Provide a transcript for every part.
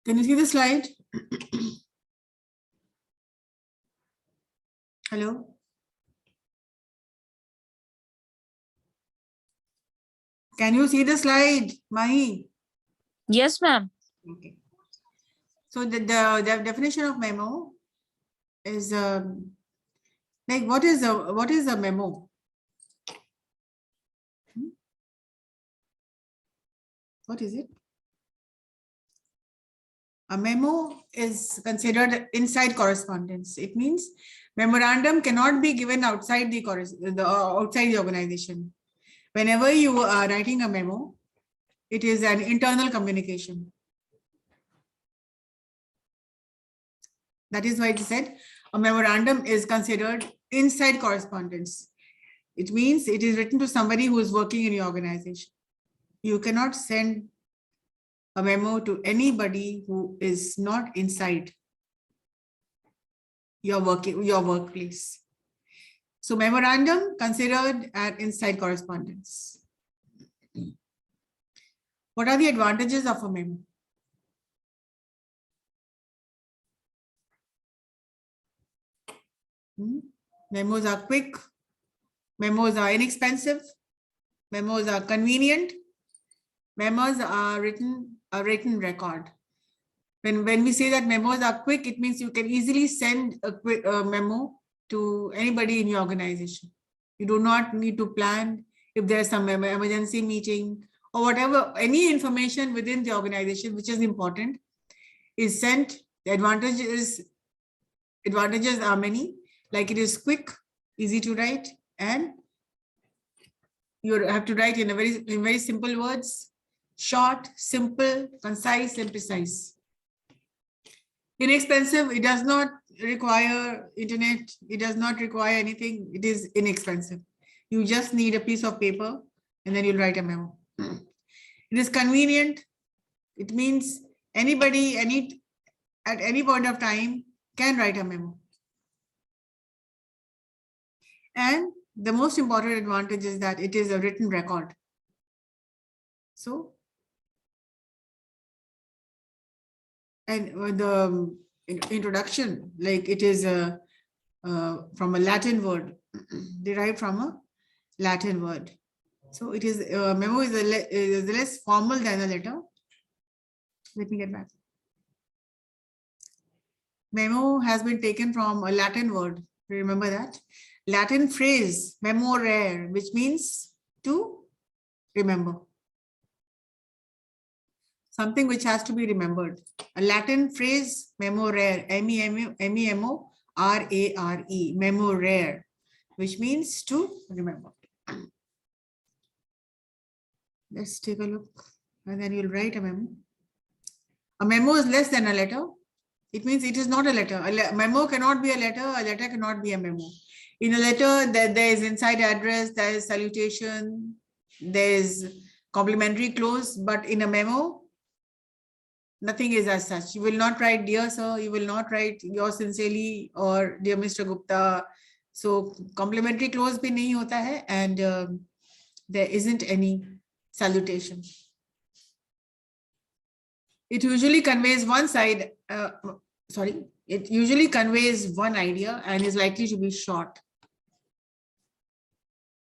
Can you see the slide? Hello? Can you see the slide, Mahi? Yes, ma'am. Okay. So the definition of memo is like what is a memo? What is it? A memo is considered inside correspondence. It means memorandum cannot be given outside the organization. Whenever you are writing a memo, it is an internal communication. That is why it said a memorandum is considered inside correspondence. It means it is written to somebody who is working in your organization. You cannot send a memo to anybody who is not inside your workplace. So memorandum considered an inside correspondence. What are the advantages of a memo? Memos are quick. Memos are inexpensive. Memos are convenient. Memos are a written record. When we say that memos are quick, it means you can easily send a quick memo to anybody in your organization. You do not need to plan if there's some emergency meeting or whatever, any information within the organization which is important is sent. The advantages are many, like it is quick, easy to write, and you have to write in very simple words, short, simple, concise, and precise. Inexpensive, it does not require internet, it does not require anything, it is inexpensive. You just need a piece of paper and then you'll write a memo. It is convenient. It means anybody, at any point of time can write a memo. And the most important advantage is that it is a written record. So, and the introduction, like it is from a Latin word, derived from a Latin word. So it is memo is less formal than a letter. Let me get back. Memo has been taken from a Latin word. Remember that? Latin phrase, memorare, which means to remember. Something which has to be remembered. A Latin phrase, memorare, M-E-M-O-R-A-R-E, memorare, which means to remember. Let's take a look, and then you'll write a memo. A memo is less than a letter. It means it is not a letter. A memo cannot be a letter cannot be a memo. In a letter, there is inside address, there is salutation, there is complimentary clause, but in a memo, nothing is as such. You will not write dear sir, you will not write yours sincerely or dear Mr. Gupta. So complimentary clause bhi nahi hota hai, and there isn't any salutation. It usually conveys one side, it usually conveys one idea and is likely to be short.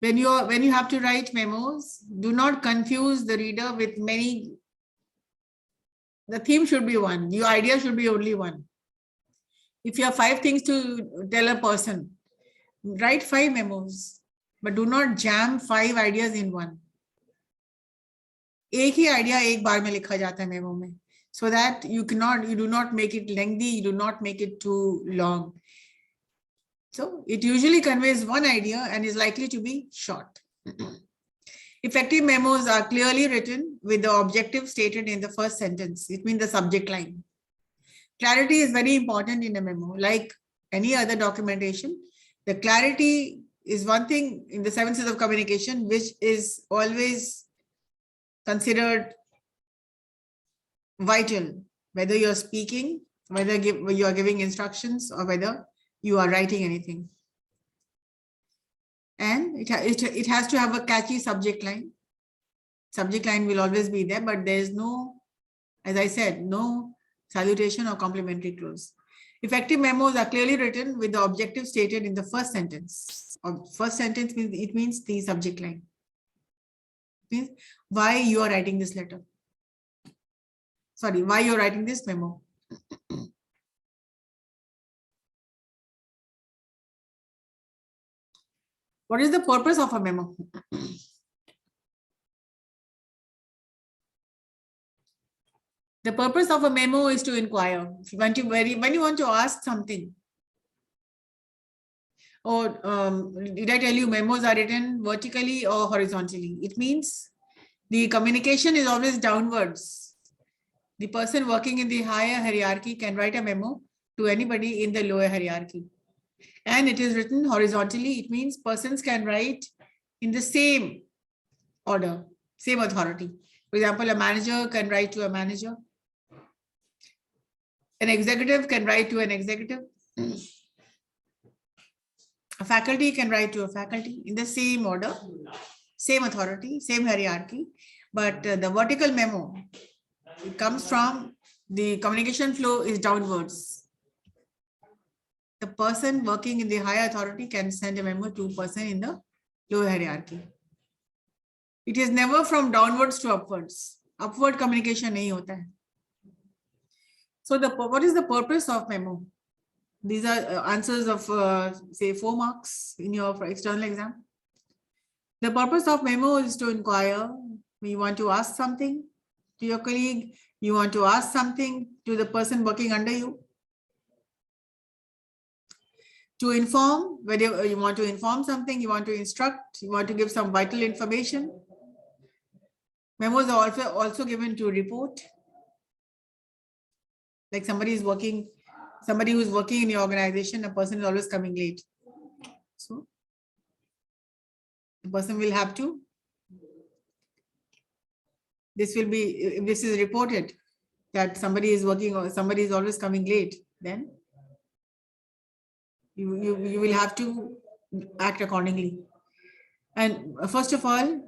When you have to write memos, do not confuse the reader with many. The theme should be one. Your idea should be only one. If you have 5 things to tell a person, write 5 memos, but do not jam 5 ideas in one. एक ही idea एक बार में लिखा जाता है memo में, so that you do not make it lengthy, you do not make it too long. So it usually conveys one idea and is likely to be short. Effective memos are clearly written with the objective stated in the first sentence. It means the subject line. Clarity is very important in a memo. Like any other documentation, the clarity is one thing in the 7 C's of communication, which is always considered vital, whether you're speaking, whether you are giving instructions, or whether you are writing anything. And it has to have a catchy subject line. Subject line will always be there, but there is no, as I said, no salutation or complimentary close. Effective memos are clearly written with the objective stated in the first sentence. First sentence means it means the subject line. It means why you are writing this letter. Sorry, why you're writing this memo. What is the purpose of a memo? The purpose of a memo is to inquire. When you want to ask something, or did I tell you memos are written vertically or horizontally? It means the communication is always downwards. The person working in the higher hierarchy can write a memo to anybody in the lower hierarchy. And it is written horizontally. It means persons can write in the same order, same authority. For example, a manager can write to a manager. An executive can write to an executive. A faculty can write to a faculty in the same order, same authority, same hierarchy. But the vertical memo, it comes from the communication flow is downwards. The person working in the higher authority can send a memo to a person in the lower hierarchy. It is never from downwards to upwards. Upward communication nahi hota hai. So what is the purpose of memo? These are answers of say 4 marks in your external exam. The purpose of memo is to inquire. You want to ask something to your colleague. You want to ask something to the person working under you. To inform, whether you want to inform something, you want to instruct, you want to give some vital information. Memos are also given to report. Like somebody who's working in your organization, a person is always coming late. So the person will have to, this is reported that somebody is working or somebody is always coming late, then you will have to act accordingly. And first of all,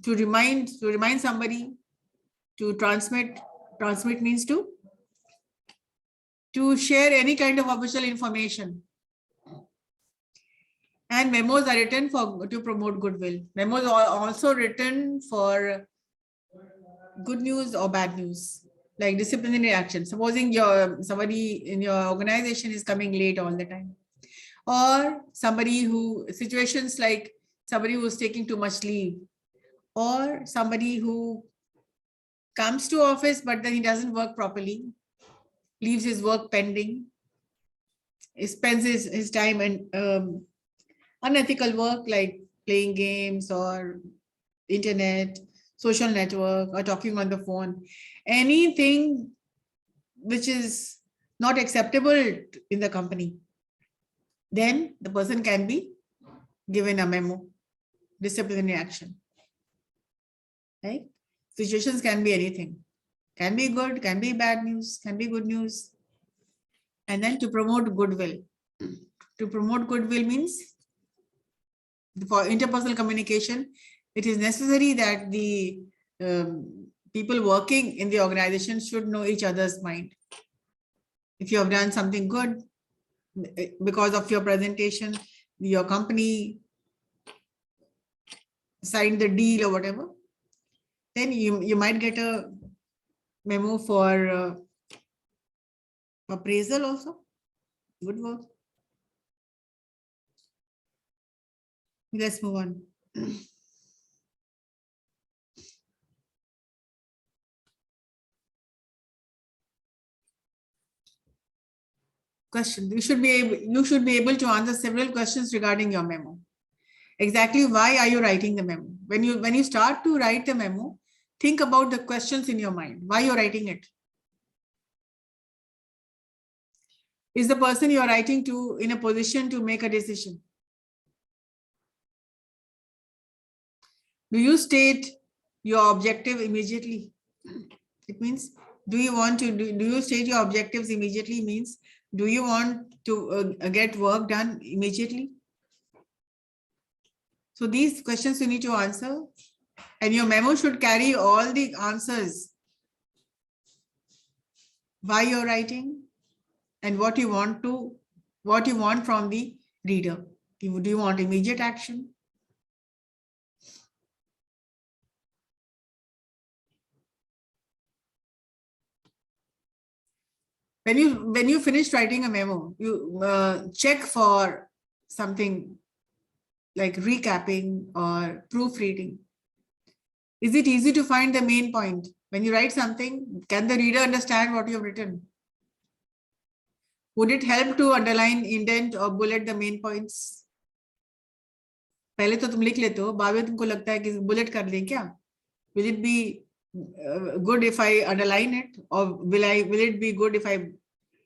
to remind somebody, to transmit means to share any kind of official information. And memos are written to promote goodwill. Memos are also written for good news or bad news, like disciplinary action. Supposing somebody in your organization is coming late all the time, or situations like somebody who is taking too much leave, or somebody who comes to office but then he doesn't work properly, leaves his work pending, spends his time in unethical work like playing games or internet, social network, or talking on the phone. Anything which is not acceptable in the company, then the person can be given a memo, disciplinary action. Right? Situations can be anything. Can be good, can be bad news, can be good news. And then to promote goodwill. To promote goodwill means for interpersonal communication, it is necessary that the people working in the organization should know each other's mind. If you have done something good because of your presentation, your company signed the deal or whatever, then you might get a memo for appraisal also. Good work. Let's move on. Question. You should be able to answer several questions regarding your memo. Exactly why are you writing the memo? When you start to write the memo, think about the questions in your mind. Why you're writing it? Is the person you're writing to in a position to make a decision? Do you state your objective immediately? It means, do you state your objectives immediately? Means, do you want to get work done immediately? So these questions you need to answer, and your memo should carry all the answers. why you're writing, and what you want from the reader. Do you want immediate action? When you finish writing a memo, you check for something like recapping or proofreading. Is it easy to find the main point? When you write something, can the reader understand what you have written? Would it help to underline, indent or bullet the main points? पहले तो तुम लिख लेते हो, बाद में तुमको लगता है कि बुलेट कर लें क्या? Will it be good if I underline it, or will it be good if I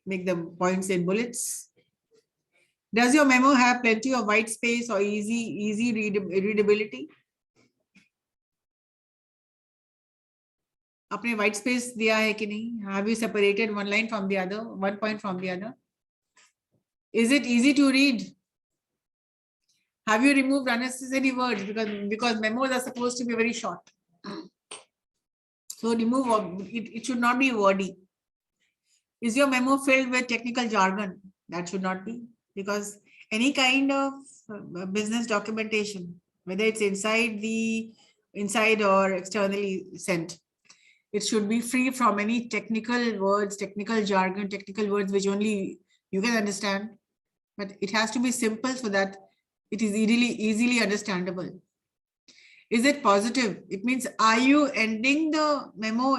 make the points in bullets? Does your memo have plenty of white space or easy readability? आपने white space दिया है कि नहीं? Have you separated one line from the other, one point from the other? Is it easy to read? Have you removed unnecessary words, because memos are supposed to be very short? So remove it should not be wordy. Is your memo filled with technical jargon? That should not be, because any kind of business documentation, whether it's inside or externally sent, it should be free from any technical words, technical jargon, technical words which only you can understand. But it has to be simple so that it is easily understandable. Is it positive? It means, are you ending the memo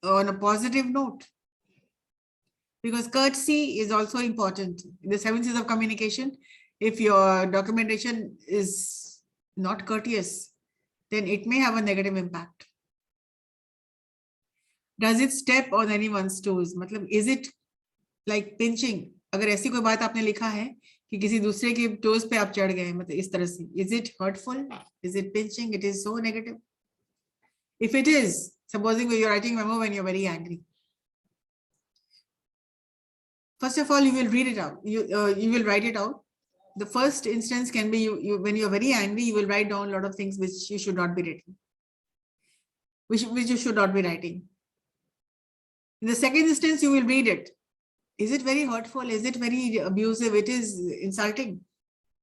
on a positive note? Because courtesy is also important. In the 7 C's of communication, if your documentation is not courteous, then it may have a negative impact. Does it step on anyone's toes? मतलब, is it like pinching? अगर ऐसी कोई बात आपने लिखा है कि किसी दूसरे के टोज पे आप चढ़ गए, मतलब इस तरह से, is it hurtful? Is it pinching? It is so negative. If it is, supposing you're writing a memo when you're very angry, first of all, you will read it out. You will write it out. The first instance can be when you're very angry, you will write down a lot of things which you should not be writing, which you should not be writing. In the second instance, you will read it. Is it very hurtful? Is it very abusive? It is insulting.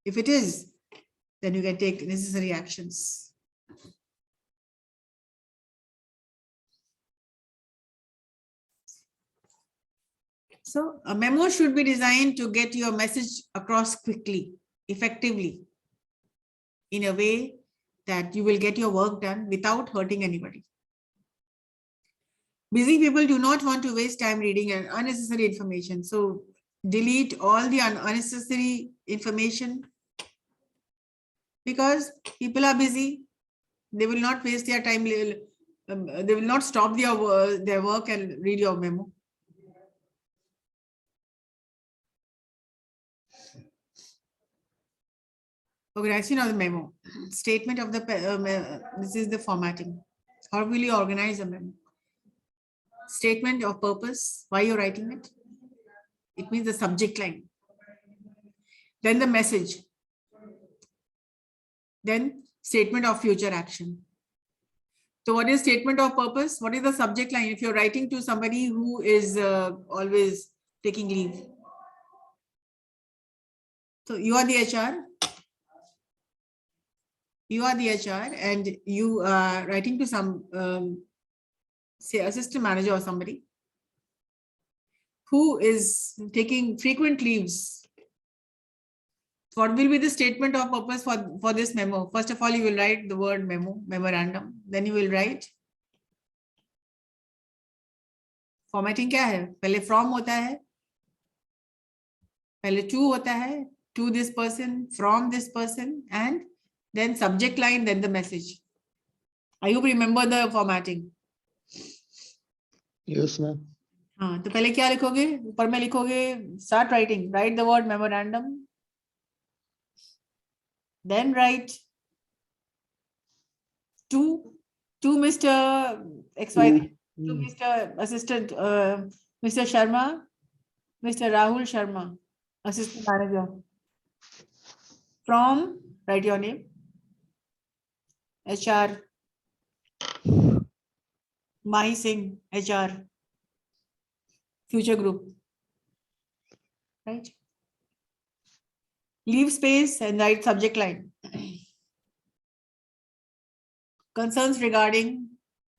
If it is, then you can take necessary actions. So a memo should be designed to get your message across quickly, effectively, in a way that you will get your work done without hurting anybody. Busy people do not want to waste time reading unnecessary information. So delete all the unnecessary information, because people are busy. They will not waste their time. They will not stop their work and read your memo. Organization of the memo. Statement of the, this is the formatting. How will you organize a memo? Statement of purpose, why you're writing it. It means the subject line. Then the message. Then statement of future action. So what is statement of purpose? What is the subject line? If you're writing to somebody who is always taking leave. So you are the HR. You are the HR and you are writing to some, say, assistant manager or somebody who is taking frequent leaves. What will be the statement of purpose for this memo? First of all, you will write the word memo, memorandum. Then you will write. Formatting क्या है? पहले from होता है. पहले to होता है. To this person, from this person, and then subject line, then the message. I hope you remember the formatting. Yes, ma'am. हाँ, तो पहले क्या लिखोगे? ऊपर में लिखोगे, start writing. Write the word memorandum. Then write to Mr. XY, to Mr. Assistant, Mr. Sharma, Mr. Rahul Sharma, Assistant Manager. From, write your name. HR. Mahi Singh, HR. future group, right? Leave space and write subject line. Concerns regarding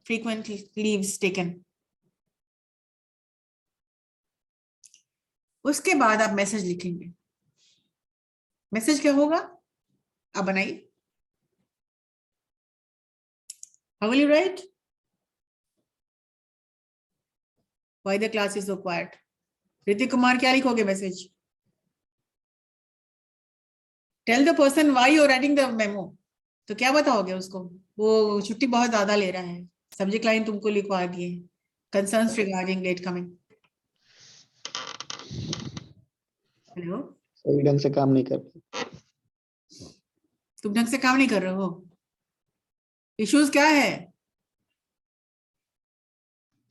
frequent leaves taken. उसके बाद आप message लिखेंगे. Message क्या होगा? आप बनाइए. How will you write? Why the class is so quiet? Ritik Kumar, क्या लिखोगे message? Tell the person why you are writing the memo. तो क्या बताओगे उसको? वो छुट्टी बहुत ज्यादा ले रहा है. सब्जेक्ट लाइन तुमको लिखवा दिए. Concerns regarding late coming. Hello. सही ढंग से काम नहीं कर रहे. तुम ढंग से काम नहीं कर रहे हो. इश्यूज क्या है?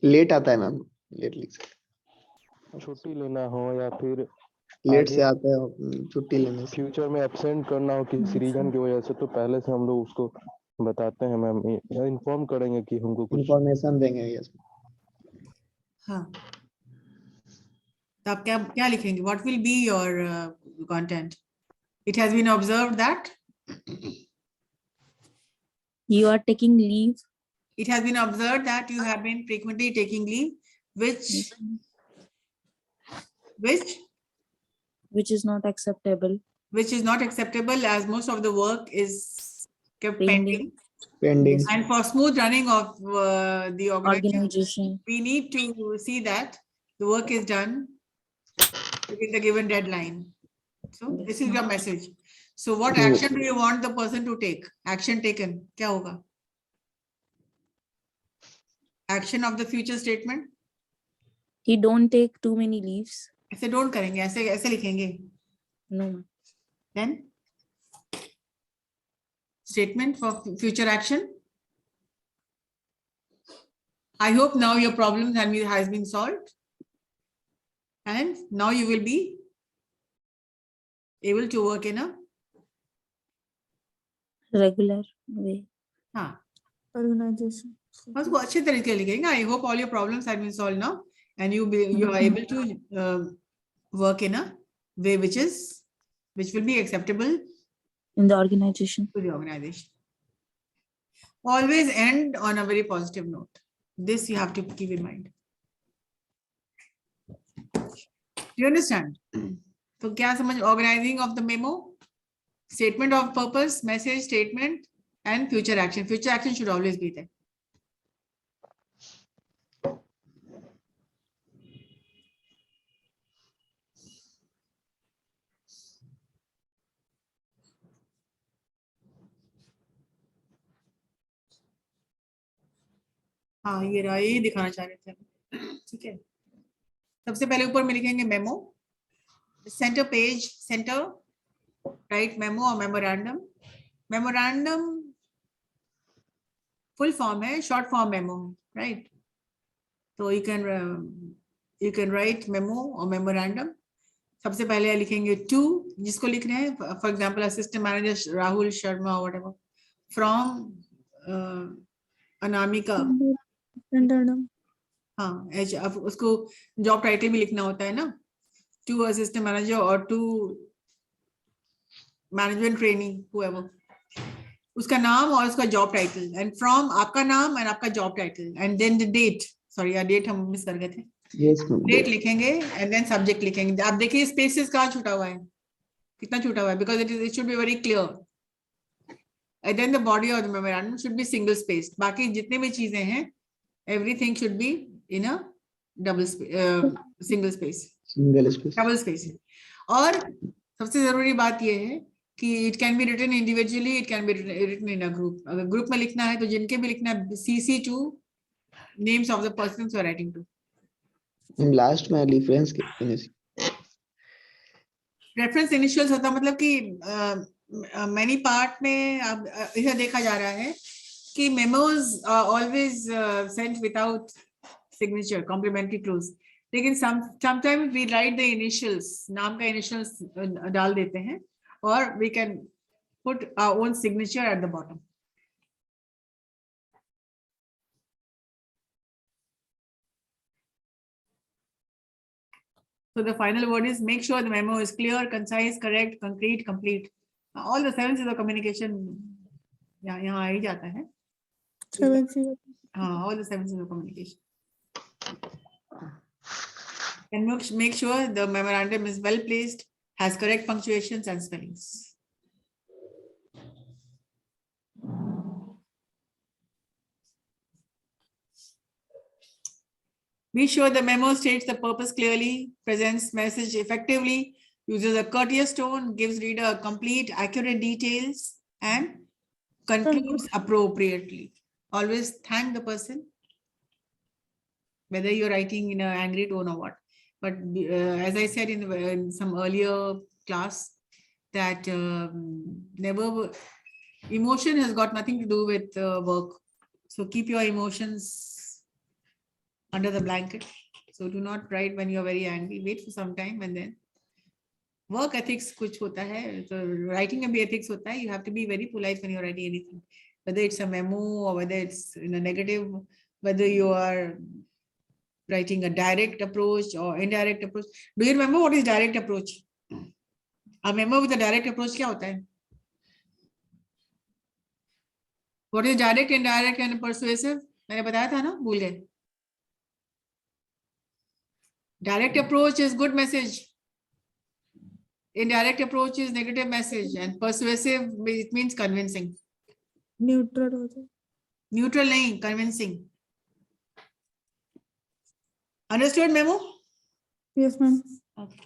लेट आता है मैम. लेट लिख सकते. छुट्टी लेना हो या फिर लेट से आता है छुट्टी लेने से. फ्यूचर में एब्सेंट करना हो किसी रीजन की वजह से, तो पहले से हम लोग उसको बताते हैं मैम, इन्फॉर्म करेंगे कि हमको कुछ इंफॉर्मेशन देंगे. यस. हाँ. तो आप क्या क्या लिखेंगे? What will be your content? It has been observed that you are taking leave. it has been observed that you have been frequently taking leave, which Which is not acceptable. which is not acceptable, as most of the work is kept pending. Pending. And for smooth running of the organization, Organization. we need to see that the work is done within the given deadline. So this is your message. So what action do you want the person to take? Action taken. क्या होगा? Action of the future statement. He don't take too many leaves. ऐसे don't करेंगे. ऐसे ऐसे लिखेंगे. No. Then statement for future action. I hope now your problem has been solved, and now you will be able to work in a Regular way. हाँ. Organization. उसको अच्छे तरीके से लिखेंगे. I hope all your problems have been solved now, and you are able to work in a way which will be acceptable In the organization. to the organization. Always end on a very positive note. This you have to keep in mind. Do you understand? So क्या समझ? Organizing of the memo, statement of purpose, message, statement, and future action. Future action should always be there. हाँ, ये रहा, ये दिखाना चाह रहे थे. ठीक है. सबसे पहले ऊपर में लिखेंगे memo. Centre page, centre, right memo और मेमोरेंडम. मेमोरेंडम फुल फॉर्म है, शॉर्ट फॉर्म मेमो, राइट. तो यू कैन राइट मेमो और मेमोरेंडम. सबसे पहले लिखेंगे टू, जिसको लिख रहे हैं. For example assistant manager Rahul Sharma, whatever, from Anamika. हाँ, अब उसको जॉब टाइटल भी लिखना होता है ना. टू असिस्टेंट मैनेजर और टू मैनेजमेंट ट्रेनिंग, whoever, उसका नाम और उसका जॉब टाइटल. एंड फ्रॉम आपका नाम एंड आपका job title. And then the date. Sorry यार, डेट हम मिस कर गए थे. डेट लिखेंगे एंड देन सब्जेक्ट लिखेंगे. आप देखिए स्पेसेस कहाँ छूटा हुआ है, कितना छूटा हुआ है, because it should be very clear. And then the body of the memorandum should be single space. बाकी जितने भी चीजें हैं, everything should be in a single space. Double space. और सबसे जरूरी बात ये है कि it can be written individually, it can be written in a group. अगर ग्रुप में लिखना है तो जिनके भी लिखना है, CC to names of the persons you are writing to. Last में रेफरेंस रेफरेंस इनिशियल्स होता मतलब कि मैनी पार्ट में अब इसे देखा जा रहा है कि memos always sent without signature, complimentary close. लेकिन sometimes we write the initials, नाम का इनिशियल्स डाल देते हैं, और we can put our own signature at the bottom. So the final word is make sure the memo is clear, concise, correct, concrete, complete. All the 7 C's of communication यहाँ आ ही जाता है. All the 7 C's of communication. And make sure the memorandum is well placed, has correct punctuations and spellings. Be sure the memo states the purpose clearly, presents message effectively, uses a courteous tone, gives reader complete, accurate details, and concludes appropriately. Always thank the person, whether you're writing in an angry tone or what. But as I said in some earlier class, that never emotion has got nothing to do with work. So keep your emotions under the blanket. So do not write when you're very angry. Wait for some time and then work ethics kuch hota hai. So writing mein bhi ethics hota hai. You have to be very polite when you're writing anything, whether it's a memo or whether it's in a negative, whether you are writing a direct approach or indirect approach. Do you remember what is direct approach? A memo with a direct approach kya hota hai? What is direct, indirect and persuasive? मैंने बताया था ना, भूल गए. Direct approach is good message. Indirect approach is negative message, and persuasive it means convincing. Neutral हो जाए. Neutral nahi, convincing. Understood, memo? Yes, ma'am. Okay.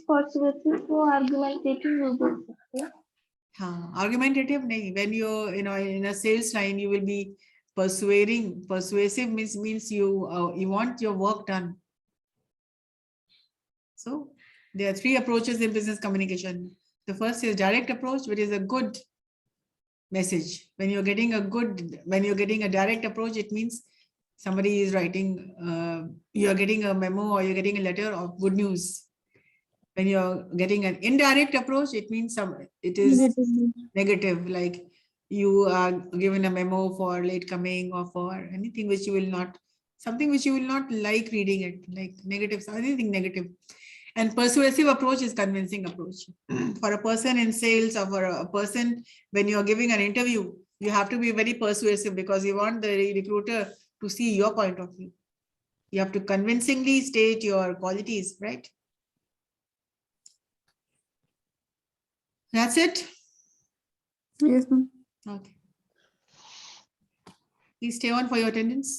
Persuasive को argumentative use हो सकते हैं. Argumentative nahi. When you in a sales line, you will be persuading. Persuasive means you want your work done. So there are 3 approaches in business communication. The first is direct approach, which is a good message. When you're getting a direct approach, it means somebody is writing, you're getting a memo or you're getting a letter of good news. When you're getting an indirect approach, it means it is negative, like you are given a memo for late coming or for anything which you will not, something which you will not like reading it, like negative, anything negative. And persuasive approach is convincing approach. For a person in sales or for a person when you're giving an interview, you have to be very persuasive because you want the recruiter to see your point of view. You have to convincingly state your qualities, right? That's it. Yes, ma'am. Okay. Please stay on for your attendance.